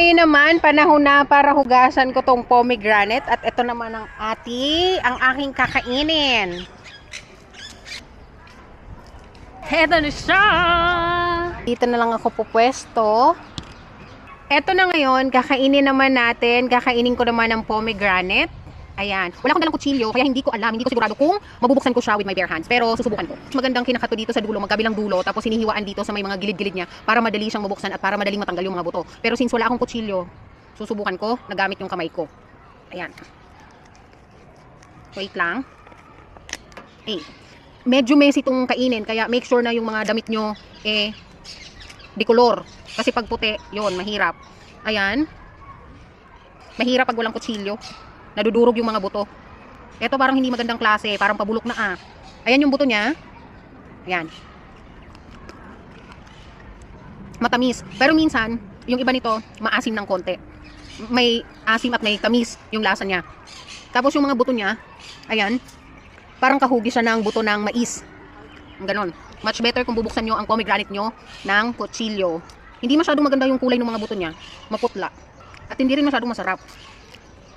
Ngayon naman, panahon na para hugasan ko tong pomegranate. At ito naman ang aking kakainin. Heto na siya! Dito na lang ako pupwesto. Eto na ngayon, kakainin naman natin. Kakainin ko naman ang pomegranate. Ayan. Wala akong dalang kutsilyo, kaya hindi ko alam, hindi ko sigurado kung mabubuksan ko siya with my bare hands. Pero susubukan ko. Magandang kinakato dito sa dulo, magkabilang dulo, tapos hinihiwaan dito sa may mga gilid-gilid niya para madali siyang mabuksan at para madaling matanggal yung mga buto. Pero since wala akong kutsilyo, susubukan ko, nagamit yung kamay ko. Ayan. Wait lang. Medyo messy itong kainin, kaya make sure na yung mga damit nyo, dikolor. Kasi pag puti, yun, mahirap. Ayan. Mahirap pag walang kutsilyo. Nadudurog yung mga buto. Ito parang hindi magandang klase, parang pabulok na Ayan yung buto niya. Ayan. Matamis. Pero minsan, yung iba nito, maasim ng konti. May asim at may tamis yung lasa niya. Tapos yung mga buto niya, ayan, parang kahugis siya ng buto ng mais. Ganon. Much better kung bubuksan nyo ang pomegranate nyo ng kutsilyo. Hindi masyadong maganda yung kulay ng mga buto niya. Maputla. At hindi rin masyadong masarap.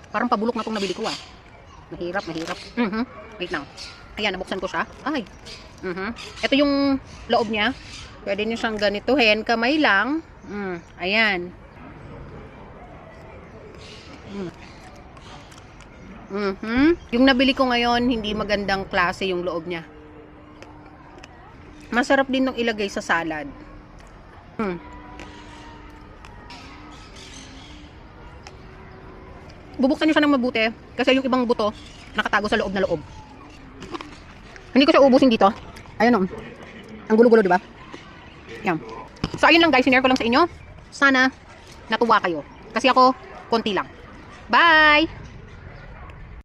Parang pabulok na itong nabili ko Mahirap. Wait lang. Ayan, nabuksan ko siya. Ay. Ito yung loob niya. Pwede nyo siyang ganituhin. Kamay lang. Ayan. Yung nabili ko ngayon, hindi magandang klase yung loob niya. Masarap din nung ilagay sa salad. Bubuksan nyo siya ng mabuti kasi yung ibang buto nakatago sa loob na loob. Hindi ko siya ubusin dito. Ayun ang gulo-gulo, diba? Yan. So ayun lang guys, sinare ko lang sa inyo. Sana natuwa kayo kasi ako konti lang. Bye!